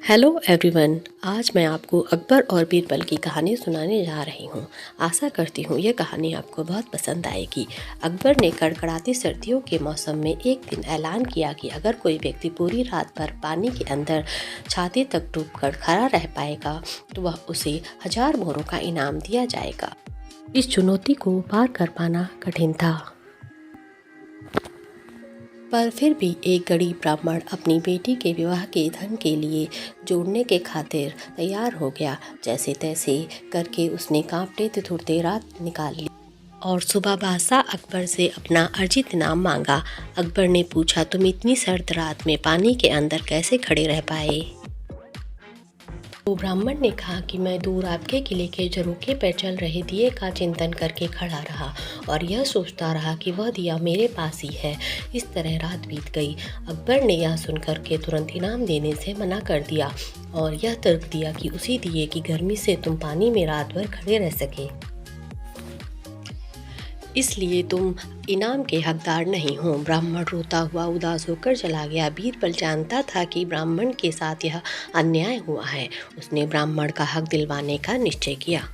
Hello everyone. आज मैं आपको अकबर और बीरबल की कहानी सुनाने जा रही हूँ। आशा करती हूँ यह कहानी आपको बहुत पसंद आएगी। अकबर ने कड़कड़ाती सर्दियों के मौसम में एक दिन ऐलान किया कि अगर कोई व्यक्ति पूरी रात भर पानी के अंदर छाती तक डूबकर खड़ा रह पाएगा तो वह उसे 1000 मोहरों का इनाम दिया जाएगा। इस चुनौती को पार कर पाना कठिन था, पर फिर भी एक गरीब ब्राह्मण अपनी बेटी के विवाह के धन के लिए जोड़ने के खातिर तैयार हो गया। जैसे तैसे करके उसने कांपते ठिठुरते रात निकाल ली और सुबह बादशाह अकबर से अपना अर्जित इनाम मांगा। अकबर ने पूछा, तुम इतनी सर्द रात में पानी के अंदर कैसे खड़े रह पाए? तो ब्राह्मण ने कहा कि मैं दूर आपके किले के झरोखे पर चल रहे दिए का चिंतन करके खड़ा रहा और यह सोचता रहा कि वह दिया मेरे पास ही है। इस तरह रात बीत गई। अकबर ने यह सुनकर के तुरंत इनाम देने से मना कर दिया और यह तर्क दिया कि उसी दिए की गर्मी से तुम पानी में रात भर खड़े रह सके, इसलिए तुम इनाम के हकदार नहीं हो। ब्राह्मण रोता हुआ उदास होकर चला गया। बीरबल जानता था कि ब्राह्मण के साथ यह अन्याय हुआ है। उसने ब्राह्मण का हक दिलवाने का निश्चय किया।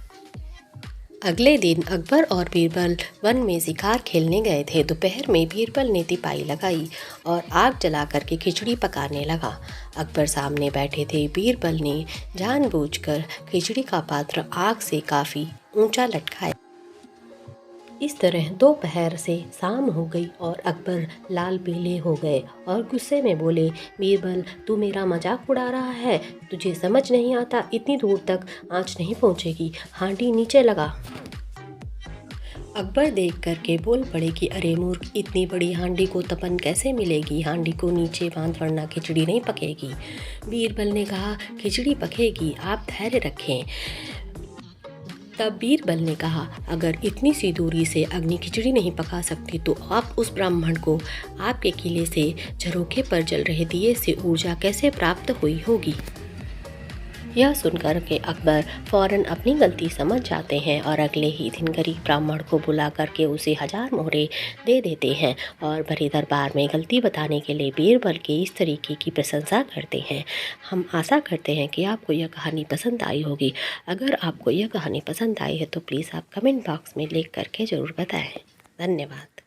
अगले दिन अकबर और बीरबल वन में शिकार खेलने गए थे। दोपहर में बीरबल ने तिपाई लगाई और आग जला करके खिचड़ी पकाने लगा। अकबर सामने बैठे थे। बीरबल ने जानबूझकर खिचड़ी का पात्र आग से काफ़ी ऊंचा लटकाया। इस तरह दोपहर से शाम हो गई और अकबर लाल पीले हो गए और गुस्से में बोले, बीरबल तू मेरा मजाक उड़ा रहा है? तुझे समझ नहीं आता इतनी दूर तक आँच नहीं पहुँचेगी, हांडी नीचे लगा। अकबर देख करके बोल पड़े कि अरे मूर्ख, इतनी बड़ी हांडी को तपन कैसे मिलेगी? हांडी को नीचे बांध वरना खिचड़ी नहीं पकेगी। बीरबल ने कहा, खिचड़ी पकेगी, आप धैर्य रखें। तब बीरबल ने कहा, अगर इतनी सी दूरी से अग्नि खिचड़ी नहीं पका सकती तो आप उस ब्राह्मण को आपके किले से झरोखे पर जल रहे दिए से ऊर्जा कैसे प्राप्त हुई होगी? यह सुनकर के अकबर फौरन अपनी गलती समझ जाते हैं और अगले ही दिन गरीब ब्राह्मण को बुला करके उसे 1000 मोहरे दे देते हैं और भरे दरबार में गलती बताने के लिए बीरबल के इस तरीके की प्रशंसा करते हैं। हम आशा करते हैं कि आपको यह कहानी पसंद आई होगी। अगर आपको यह कहानी पसंद आई है तो प्लीज़ आप कमेंट बॉक्स में लिख करके ज़रूर बताएं। धन्यवाद।